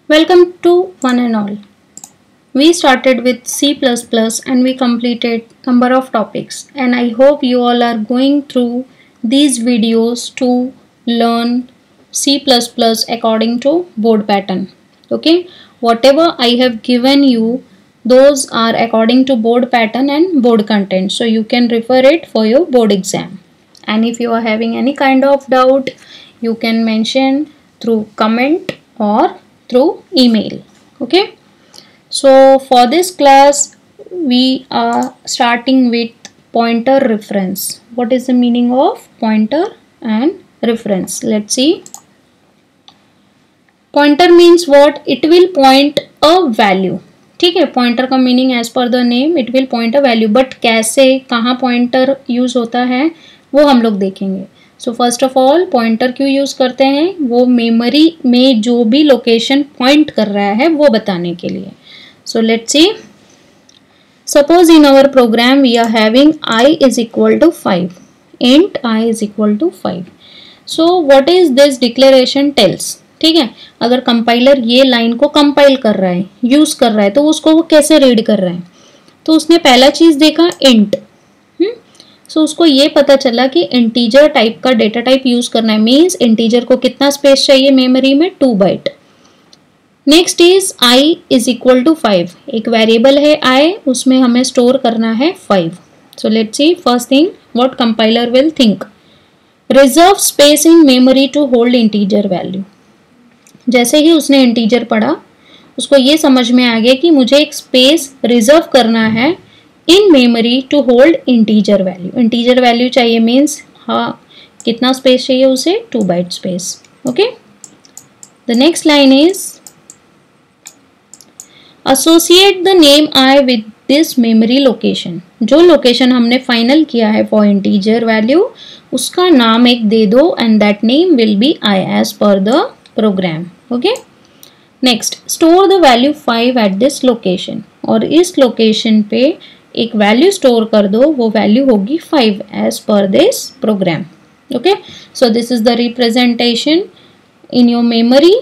Welcome to one and all. We started with C++ and we completed number of topics, and I hope you all are going through these videos to learn C++ according to board pattern. Okay, whatever I have given you, those are according to board pattern and board content, so you can refer it for your board exam. And if you are having any kind of doubt, you can mention through comment or through email. Okay, so for this class we are starting with pointer reference. What is the meaning of pointer and reference? Let's see. Pointer means what? It will point a value. ठीक है, pointer का meaning as per the name it will point a value, but कैसे, कहाँ pointer use होता है वो हम लोग देखेंगे. सो फर्स्ट ऑफ ऑल पॉइंटर क्यों यूज करते हैं? वो मेमोरी में जो भी लोकेशन पॉइंट कर रहा है वो बताने के लिए. So let's see. Suppose in our program we are having I is equal to 5. int I is equal to 5. So what is this declaration tells? ठीक है, अगर कंपाइलर ये लाइन को कंपाइल कर रहा है, यूज कर रहा है, तो उसको वो कैसे रीड कर रहा है? तो उसने पहला चीज देखा इंट. सो उसको ये पता चला कि इंटीजर टाइप का डेटा टाइप यूज करना है. मींस इंटीजर को कितना स्पेस चाहिए मेमोरी में? 2 byte. Next is I is equal to 5. एक वेरिएबल है I, उसमें हमें स्टोर करना है 5. So let's see. First thing what compiler will think, reserve space in memory to hold integer value. जैसे ही उसने इंटीजर पढ़ा, उसको ये समझ में आ गया कि मुझे एक स्पेस रिजर्व करना है in memory to hold integer value. Integer value चाहिए मीन्स हाँ कितना स्पेस चाहिए उसे? 2 byte space. Okay, the next line is associate the name I with this memory location. जो लोकेशन हमने फाइनल किया है फॉर इंटीजर वैल्यू, उसका नाम एक दे दो and that name will be I as per the program. Okay, next store the value 5 at this location. और इस लोकेशन पे एक वैल्यू स्टोर कर दो, वो वैल्यू होगी 5 as per this program. Okay, so this is the representation in your memory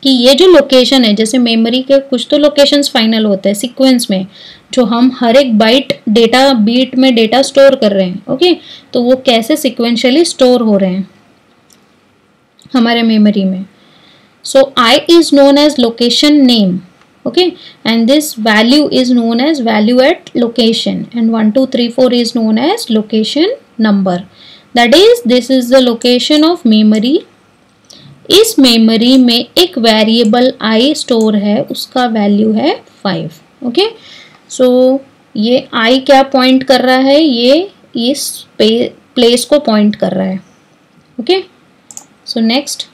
कि ये जो लोकेशन है, जैसे मेमोरी के कुछ तो लोकेशंस फाइनल होते हैं सीक्वेंस में, जो हम हर एक बाइट डेटा बीट में डेटा स्टोर कर रहे हैं. ओके, तो वो कैसे सिक्वेंशियली स्टोर हो रहे हैं हमारे मेमोरी में. So I is known as location name, okay, and this value is known as value at location, and 1 2 3 4 is known as location number. That is, this is the location of memory. इस memory में एक variable I store है, उसका value है 5. Okay, सो ये I क्या point कर रहा है? ये इस प्लेस को पॉइंट कर रहा है. Okay, so next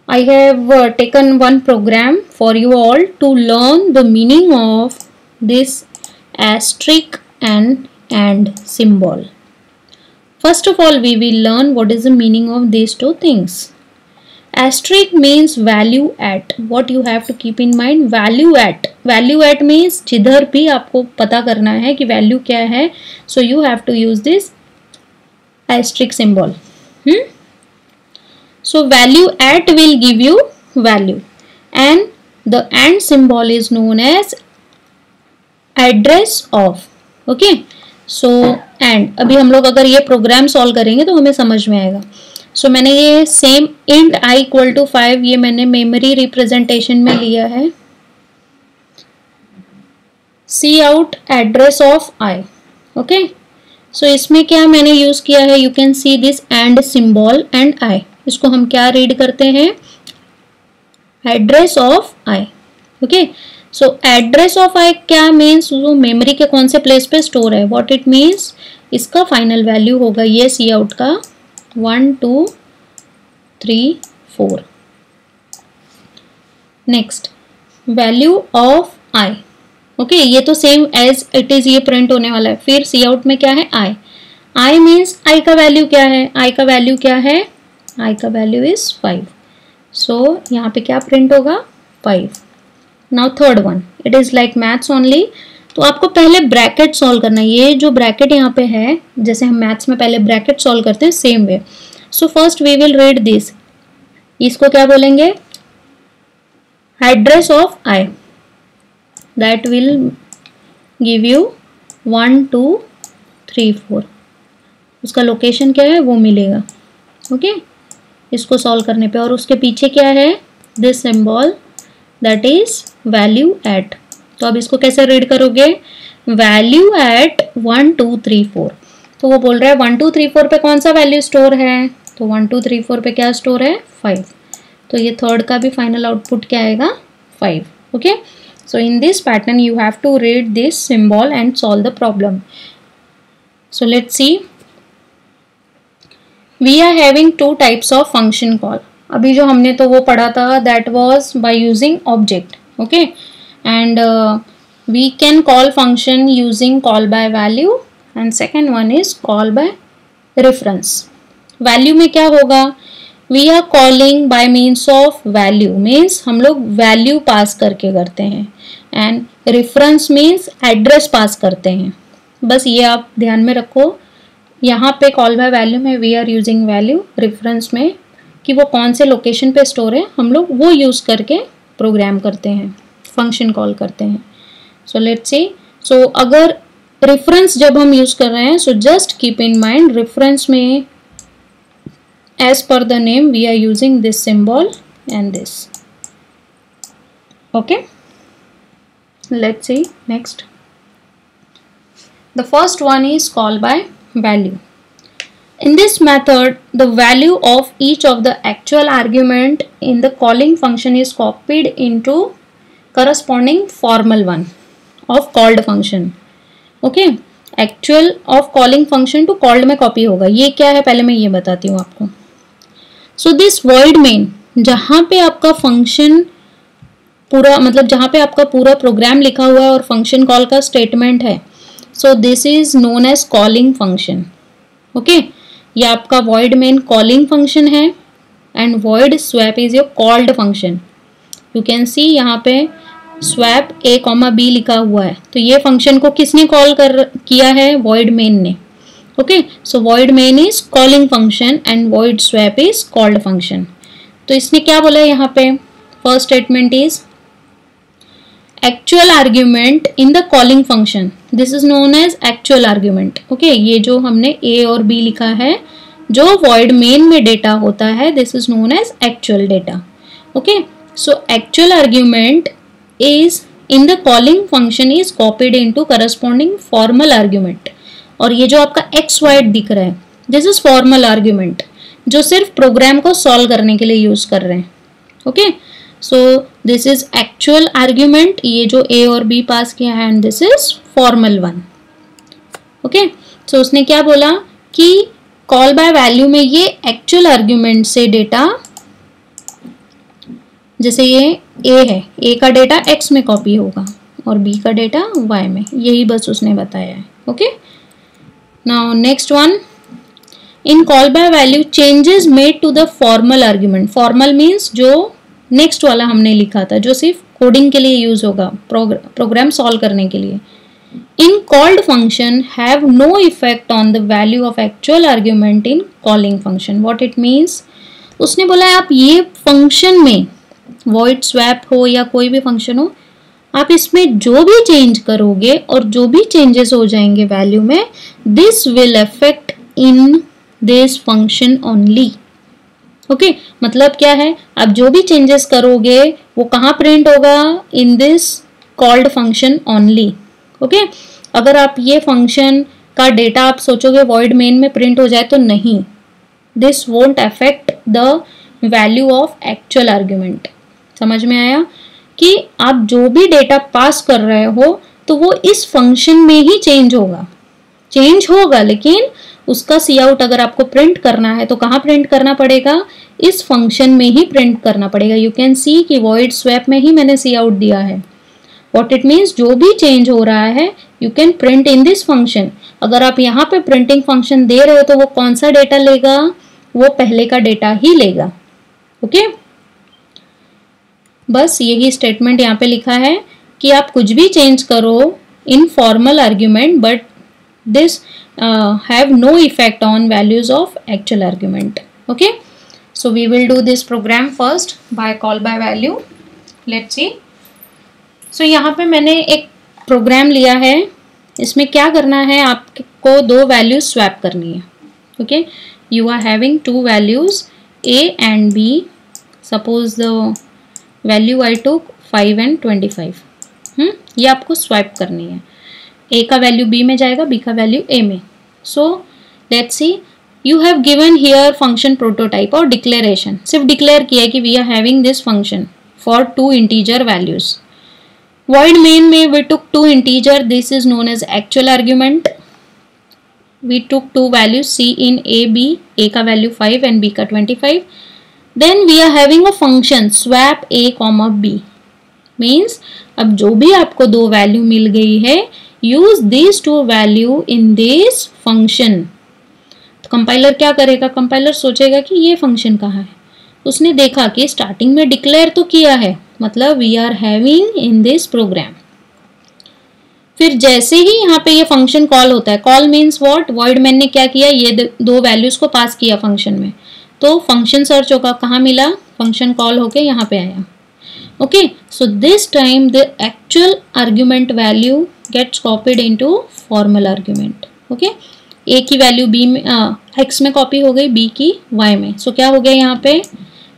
I have taken one program for you all to learn the meaning of this asterisk and symbol. First of all, we will learn what is the meaning of these two things. Asterisk means value at. What you have to keep in mind, value at. Value at means जिधर भी आपको पता करना है कि value क्या है, so you have to use this asterisk symbol. So value at will give you value, and the and symbol is known as address of. Okay, so and अभी हम लोग अगर ये प्रोग्राम सॉल्व करेंगे तो हमें समझ में आएगा. So मैंने ये same int I equal to 5 ये मैंने मेमोरी रिप्रेजेंटेशन में लिया है. Cout address of I. Okay, so इसमें क्या मैंने यूज किया है? You can see this and symbol and I. इसको हम क्या रीड करते हैं? Address of I. Okay, so address of I क्या मीन्स? वो मेमोरी के कौन से प्लेस पे स्टोर है. What it means? इसका फाइनल वैल्यू होगा ये सी आउट का 1 2 3 4. Next value of I. Okay, ये तो सेम एज इट इज ये प्रिंट होने वाला है. फिर सी आउट में क्या है? I मीन्स I का वैल्यू क्या है? I का वैल्यू क्या है? I का वैल्यू इज 5. सो यहाँ पे क्या प्रिंट होगा? 5. Now third one, it is like maths only. तो आपको पहले ब्रैकेट सॉल्व करना है. ये जो ब्रैकेट यहाँ पे है, जैसे हम मैथ्स में पहले ब्रैकेट सॉल्व करते हैं, same way. So first we will read this. इसको क्या बोलेंगे? address of I, that will give you 1 2 3 4, उसका लोकेशन क्या है वो मिलेगा। ओके, इसको सॉल्व करने पे, और उसके पीछे क्या है, this symbol that is value at. तो अब इसको कैसे रीड करोगे, वैल्यू एट 1 2 3 4। तो वो बोल रहा है 1 2 3 4 पे कौन सा वैल्यू स्टोर है, तो 1 2 3 4 पे क्या स्टोर है, 5। तो ये थर्ड का भी फाइनल आउटपुट क्या आएगा, 5। Okay, so in this pattern you have to read this symbol and solve the problem. So let's see, we are having two types of function call. अभी जो हमने तो वो पढ़ा था that was by using object, okay, and we can call function using call by value and second one is call by reference. value में क्या होगा, we are calling by means of value means हम लोग value पास करके करते हैं, and reference means address पास करते हैं। बस ये आप ध्यान में रखो, यहाँ पे कॉल बाय वैल्यू में we are using value, reference में कि वो कौन से लोकेशन पे स्टोर है हम लोग वो यूज़ करके प्रोग्राम करते हैं, फंक्शन कॉल करते हैं। सो लेट्स सी, सो अगर रेफरेंस जब हम यूज़ कर रहे हैं, so just keep in mind reference में as per the name we are using this symbol and this. Okay, let's see next. The first one is call by value. In this method the value of each of the actual argument in the calling function is copied into corresponding formal one of called function. Okay, actual of calling function to called में copy होगा। ये क्या है पहले मैं ये बताती हूँ आपको। सो दिस void main, जहाँ पे आपका फंक्शन पूरा मतलब जहाँ पे आपका पूरा प्रोग्राम लिखा हुआ है और फंक्शन कॉल का स्टेटमेंट है, so this is known as calling function. Okay, ये आपका void main कॉलिंग फंक्शन है and void swap is your called function. You can see यहाँ पे swap a, b लिखा हुआ है, तो ये फंक्शन को किसने कॉल किया है, void main ने। Okay, so void main is calling function and void swap is called function. तो इसने क्या बोला है यहाँ पे, first statement is actual argument in the calling function, this is known as actual argument. Okay, ये जो हमने a और b लिखा है जो void main में डेटा होता है, this is known as actual data. Okay, so actual argument is in the calling function is copied into corresponding formal argument। और ये जो आपका x y दिख रहा है, दिस इज फॉर्मल आर्ग्यूमेंट जो सिर्फ प्रोग्राम को सॉल्व करने के लिए यूज कर रहे हैं। Okay, so this is actual argument, ये जो a और b पास किया है, and this is formal one. Okay, so उसने क्या बोला कि कॉल बाय वैल्यू में ये एक्चुअल आर्ग्यूमेंट से डेटा, जैसे ये a है, a का डेटा x में कॉपी होगा और b का डेटा y में, यही बस उसने बताया है। Okay, now next one, in call by value changes made to the formal argument. Formal means जो नेक्स्ट वाला हमने लिखा था जो सिर्फ कोडिंग के लिए यूज होगा, प्रोग्राम सॉल्व करने के लिए। In called function have no effect on the value of actual argument in calling function. What it means, उसने बोला है आप ये फंक्शन में void swap हो या कोई भी फंक्शन हो, आप इसमें जो भी चेंज करोगे और जो भी चेंजेस हो जाएंगे वैल्यू में, this will affect in this function only. Okay, मतलब क्या है, आप जो भी चेंजेस करोगे वो कहाँ प्रिंट होगा, इन this called function only. Okay, अगर आप ये फंक्शन का डेटा आप सोचोगे void main में प्रिंट हो जाए तो नहीं, this won't affect the value of actual argument. समझ में आया कि आप जो भी डेटा पास कर रहे हो तो वो इस फंक्शन में ही चेंज होगा, लेकिन उसका सी आउट अगर आपको प्रिंट करना है तो कहाँ प्रिंट करना पड़ेगा, इस फंक्शन में ही प्रिंट करना पड़ेगा। यू कैन सी कि void swap में ही मैंने सी आउट दिया है। व्हाट इट मीन्स, जो भी चेंज हो रहा है you can print in this function. अगर आप यहाँ पे प्रिंटिंग फंक्शन दे रहे हो तो वो कौन सा डेटा लेगा, वो पहले का डेटा ही लेगा। ओके, बस यही स्टेटमेंट यहाँ पे लिखा है कि आप कुछ भी चेंज करो in formal argument, but this have no effect on values of actual argument. Okay, so we will do this program first by call by value. Let's see. So यहाँ पे मैंने एक प्रोग्राम लिया है, इसमें क्या करना है, आपको दो वैल्यूज स्वैप करनी है। Okay, you are having two values a and b. Suppose the value I took 5 and 25। ये आपको स्वैप करनी है। a का वैल्यू b में जाएगा, b का वैल्यू a में। So let's see, you have given here function prototype और डिक्लेरेशन। सिर्फ डिक्लेयर किया है कि we are having this function for two integer values. void main में we took two integer, this is known as actual argument. We took two values c in a b, a का value 5 and b का 25. Then we are having a function swap a comma b, means अब जो भी आपको दो value मिल गई है, use these two value in this function. तो कंपाइलर क्या करेगा, कंपाइलर सोचेगा कि ये फंक्शन कहाँ है। उसने देखा कि स्टार्टिंग में डिक्लेयर तो किया है, मतलब we are having in this program. फिर जैसे ही यहाँ पे ये फंक्शन कॉल होता है, call means what, void main ने क्या किया, ये दो वैल्यूज को पास किया फंक्शन में, तो फंक्शन सर्च होगा, कहाँ मिला, फंक्शन कॉल होके यहाँ पे आया। Okay, so this time the actual argument value gets copied into formal argument. Okay, a की वैल्यू बी में एक्स में कॉपी हो गई, बी की वाई में। सो क्या हो गया, यहाँ पे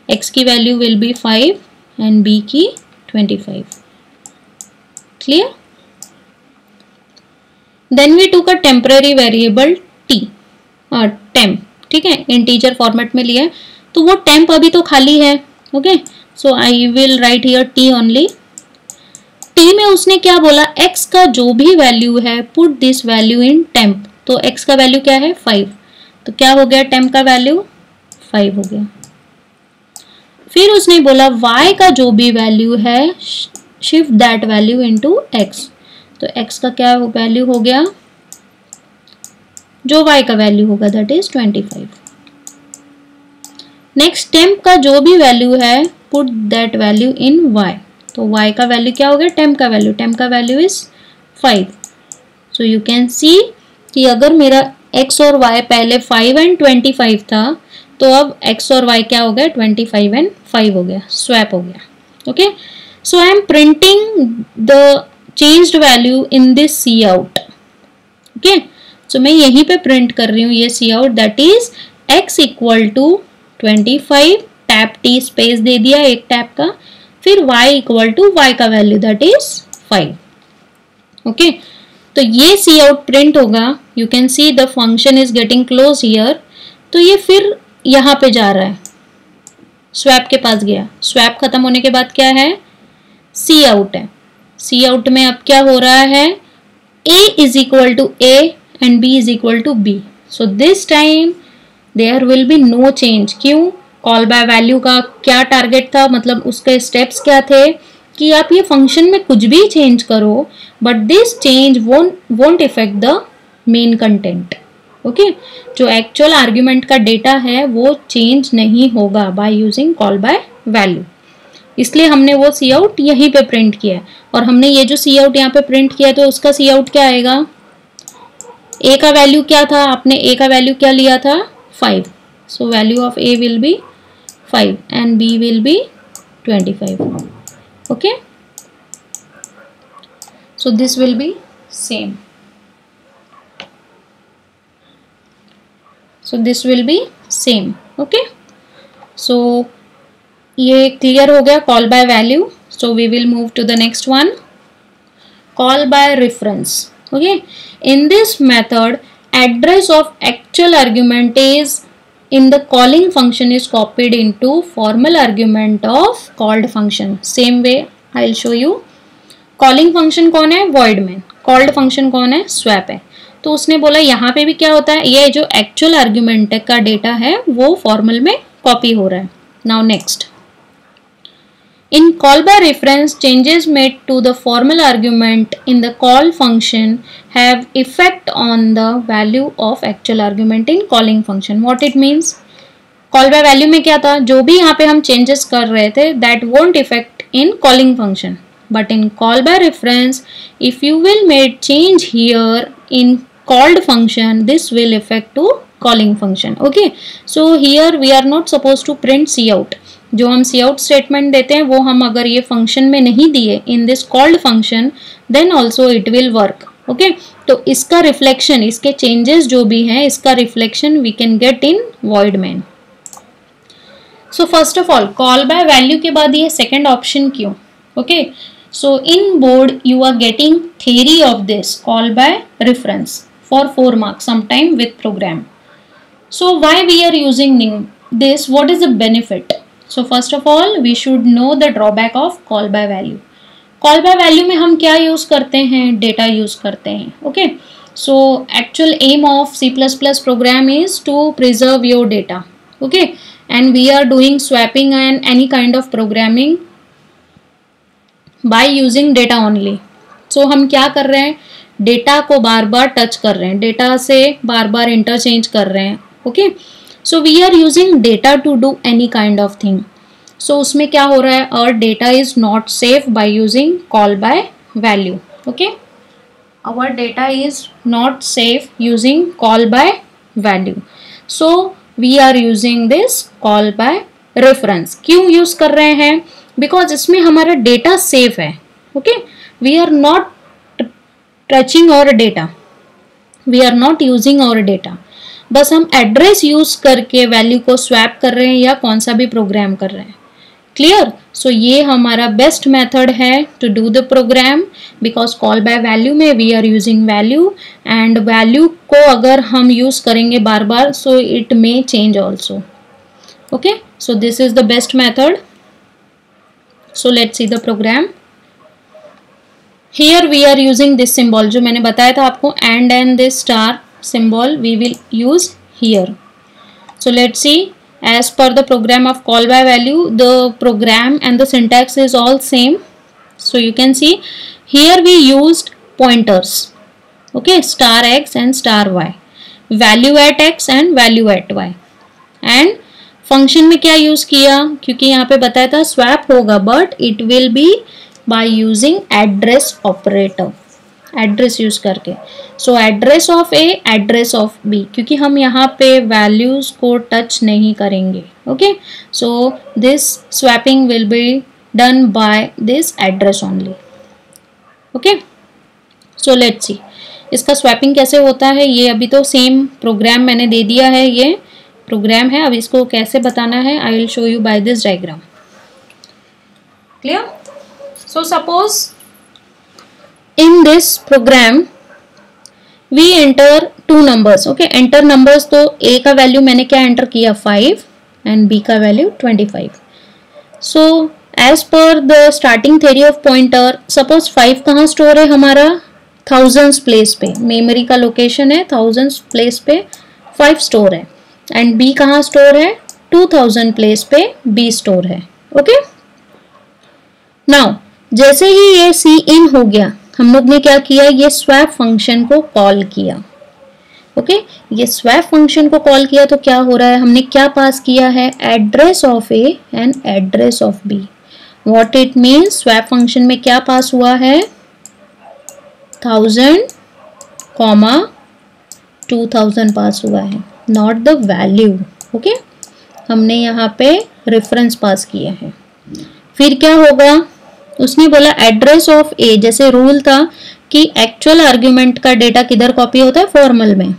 एक्स की value will be 5 and b की 25। Clear? Then we took a temporary variable t, temp, ठीक है, इंटीजर फॉर्मेट में लिया है, तो वो टेम्प अभी तो खाली है। Okay, so I will write here t only. t में उसने क्या बोला, x का जो भी वैल्यू है put this value in temp. तो x का वैल्यू क्या है 5, तो क्या हो गया, टेम्प का वैल्यू 5 हो गया। फिर उसने बोला y का जो भी वैल्यू है shift that value into x। तो x का क्या वैल्यू हो गया, जो y का वैल्यू होगा दैट इज 25। नेक्स्ट टेम्प का जो भी वैल्यू है put that value in y। तो y का वैल्यू क्या हो गया, टेम्प का value is 5। So you can सी कि अगर मेरा x और y पहले 5 and 25 था, तो अब x और y क्या हो गया, 25 and 5 हो गया, स्वैप हो गया। Okay, so I am printing the changed value in this cout. Okay, so मैं यहीं पे प्रिंट कर रही हूँ ये cout, that is x equal to 25, tab t space दे दिया एक टैप का, फिर y इक्वल टू y का वैल्यू दैट इज 5। ओके, तो ये सी आउट प्रिंट होगा। You can see the function is getting close here. तो ये फिर यहाँ पे जा रहा है, स्वैप के पास गया, स्वैप खत्म होने के बाद क्या है, सी आउट है। सी आउट में अब क्या हो रहा है, a is equal to a and b is equal to b। So this time there will be no change. क्यों, कॉल बाय वैल्यू का क्या टारगेट था, मतलब उसके स्टेप्स क्या थे कि आप ये फंक्शन में कुछ भी चेंज करो, but this change won't effect the main content. Okay, जो एक्चुअल आर्ग्यूमेंट का डेटा है वो चेंज नहीं होगा bye using call by value. इसलिए हमने वो सी आउट यहीं पे प्रिंट किया है। और हमने ये जो सी आउट यहाँ पे प्रिंट किया तो उसका सी आउट क्या आएगा, ए का वैल्यू क्या था, आपने ए का वैल्यू क्या लिया था 5। So value of a will be 5 and b will be 25। Okay, so this will be same. So this will be same. Okay, so ये क्लियर हो गया call by value. So we will move to the next one, call by reference. Okay, in this method address of actual argument is in the calling function is copied into formal argument of called function. Same way I'll show you. calling function कौन है, void main, called function कौन है, swap है। तो उसने बोला यहाँ पे भी क्या होता है, ये जो एक्चुअल आर्ग्यूमेंट का डेटा है वो फॉर्मल में कॉपी हो रहा है। Now next, in call by reference changes made to the formal argument in the call function have effect on the value of actual argument in calling function. What it means, call by value में क्या था, जो भी यहाँ पे हम changes कर रहे थे that won't effect in calling function, but in call by reference if you will made change here in called function this will affect to calling function. Okay, so here we are not supposed to print cout, जो हम सी out statement देते हैं वो हम अगर ये function में नहीं दिए in this called function, then also it will work. Okay, तो इसका रिफ्लेक्शन, इसके चेंजेस जो भी हैं, इसका reflection we can get in void main. So first of all call by value के बाद ये सेकेंड ऑप्शन क्यों? Okay, so in board you are getting theory of this call by reference for 4 marks sometime with program. So why we are using this? What is the benefit? So first of all we should know the drawback of call by value. Call by value में हम क्या use करते हैं? Data use करते हैं। Okay, so actual aim of C++ program is to preserve your data. Okay, and we are doing swapping and any kind of programming by using data only. सो हम क्या कर रहे हैं? डेटा को बार बार टच कर रहे हैं, डेटा से बार बार इंटरचेंज कर रहे हैं। Okay, so we are using data to do any kind of thing. So उसमें क्या हो रहा है? Our data is not safe by using call by value. Okay, our data is not safe using call by value, so we are using this call by reference. क्यों use कर रहे हैं? Because इसमें हमारा डेटा सेफ है। Okay, we are not touching our data, we are not using our data, बस हम address use करके वैल्यू को स्वैप कर रहे हैं या कौन सा भी प्रोग्राम कर रहे हैं। क्लियर? सो ये हमारा बेस्ट मेथड है to do the program, because call by value में we are using value, and value को अगर हम यूज करेंगे बार बार, so it may change also. Okay, so this is the best method. So let's see the program. Here we are using this symbol जो मैंने बताया था आपको, and this star symbol we will use here. So let's see, as per the program of call by value, the program and the syntax is all same. So you can see here we used pointers, okay, star x and star y, value at x and value at y, and function में क्या use किया? क्योंकि यहाँ पे बताया था swap होगा, but it will be by using address operator, address use करके। So address of a, address of b, क्योंकि हम यहाँ पे वैल्यूज को टच नहीं करेंगे। Okay, so this swapping will be done by this address only. Okay, so let's see इसका swapping कैसे होता है। ये अभी तो सेम प्रोग्राम मैंने दे दिया है, ये प्रोग्राम है, अब इसको कैसे बताना है I will show you by this diagram. Clear? So suppose in this program we enter two numbers. Okay, enter numbers, तो a का वैल्यू मैंने क्या एंटर किया? 5 and b का value 25. So as per the starting theory of pointer, suppose 5 कहाँ store है हमारा? thousands place पे, मेमोरी का लोकेशन है thousands प्लेस पे 5 स्टोर है, एंड b कहाँ स्टोर है? 2000 प्लेस पे b स्टोर है। ओके, नाउ जैसे ही ये सी इन हो गया, हम लोग ने क्या किया? ये स्वैप फंक्शन को कॉल किया। ओके, ये स्वैप फंक्शन को कॉल किया तो क्या हो रहा है? हमने क्या पास किया है? Address of a and address of b. What it means? Swap function में क्या पास हुआ है? 1000, 2000 पास हुआ है, नॉट द वैल्यू। ओके, हमने यहाँ पे रेफरेंस पास किया है। फिर क्या होगा? उसने बोला एड्रेस ऑफ ए, जैसे रूल था कि एक्चुअल आर्ग्यूमेंट का डेटा किधर कॉपी होता है? फॉर्मल में।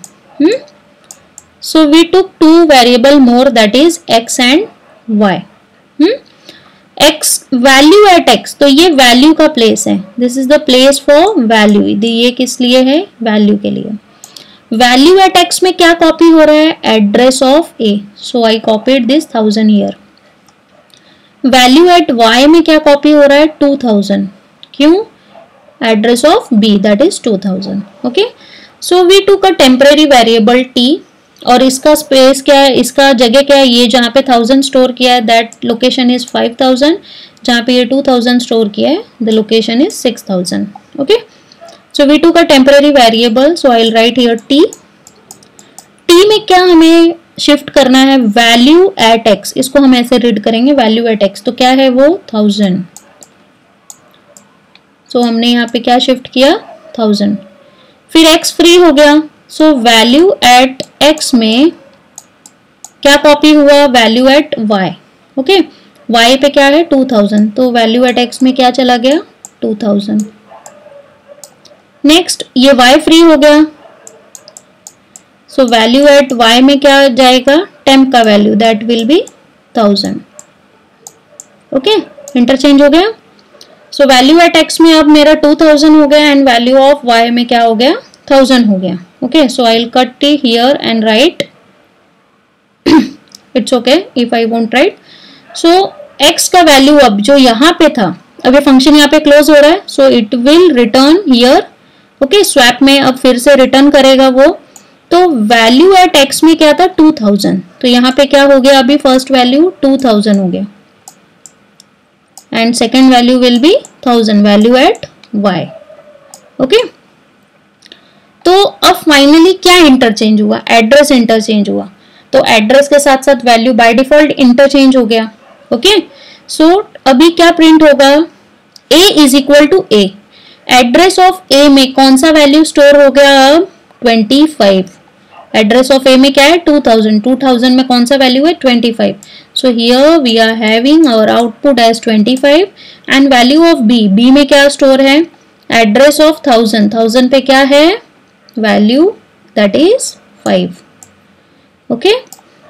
So we took 2 variable more, that is x and y. X value at x, तो ये वैल्यू का प्लेस है, this is the place for value. ये किस लिए है? वैल्यू के लिए। वैल्यू एट एक्स में क्या कॉपी हो रहा है? Address of a, so I copied this 1000 here. Value at y में क्या कॉपी हो रहा है? 2000, क्यों? Address of b, that is 2000। Okay, so we took a temporary variable t, और इसका स्पेस क्या है? इसका जगह क्या है? ये जहाँ पे 1000 स्टोर किया है दैट लोकेशन इज 5000, जहाँ पे ये 2000 स्टोर किया है the location is 6000। Okay, so we took a temporary variable, so I will write here t। t में क्या हमें शिफ्ट करना है? वैल्यू एट एक्स, इसको हम ऐसे रीड करेंगे, वैल्यू एट एक्स, तो क्या है वो? 1000। सो हमने यहाँ पे क्या शिफ्ट किया? 1000। फिर एक्स फ्री हो गया, सो वैल्यू एट एक्स में क्या कॉपी हुआ? Value at y. Okay, y पे क्या है 2000, तो वैल्यू एट x में क्या चला गया 2000। नेक्स्ट ये y फ्री हो गया, सो वैल्यू एट y में क्या जाएगा, टेम्प का value that will be 1000। Okay, interchange हो गया। सो वैल्यू एट x में अब मेरा 2000 हो गया एंड वैल्यू ऑफ y में क्या हो गया 1000 हो गया। Okay, so I will cut here and right, it's okay if I won't right. So x का वैल्यू अब जो यहाँ पे था, अब ये फंक्शन यहाँ पे क्लोज हो रहा है, so it will return here. Okay, swap में अब फिर से रिटर्न करेगा वो, तो वैल्यू एट x में क्या था 2000, तो यहाँ पे क्या हो गया, अभी फर्स्ट वैल्यू 2000 हो गया and second value will be 1000 value at y। Okay, तो अब फाइनली क्या इंटरचेंज हुआ, एड्रेस इंटरचेंज हुआ, तो एड्रेस के साथ साथ वैल्यू बाय डिफॉल्ट इंटरचेंज हो गया। ओके, सो अभी क्या प्रिंट होगा, a is equal to a, address of a में कौन सा वैल्यू स्टोर हो गया अब 25, एड्रेस ऑफ a में क्या है 2000, 2000 में कौन सा वैल्यू है 25, so here we are having our output as 25 and value of b में क्या स्टोर है, एड्रेस ऑफ 1000, 1000 पे क्या है वैल्यू दैट इज 5। ओके,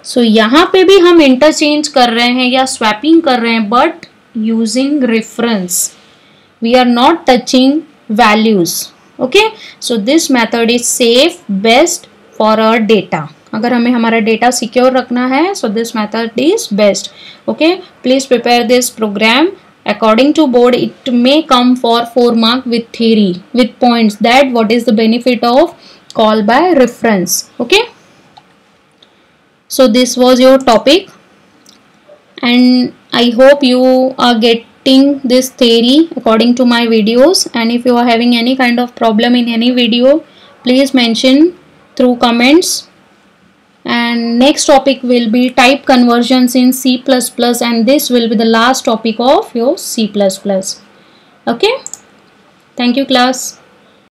सो यहाँ पे भी हम इंटरचेंज कर रहे हैं या स्वैपिंग कर रहे हैं, but using reference, we are not touching values. Okay, so this method is safe best for our data, अगर हमें हमारा डेटा सिक्योर रखना है, so this method is best. Okay, please prepare this program according to board, it may come for 4 mark with theory with points that what is the benefit of call by reference. Okay, so this was your topic and I hope you are getting this theory according to my videos, and if you are having any kind of problem in any video, please mention through comments. And next topic will be type conversions in C++, and this will be the last topic of your C++. Okay, thank you class.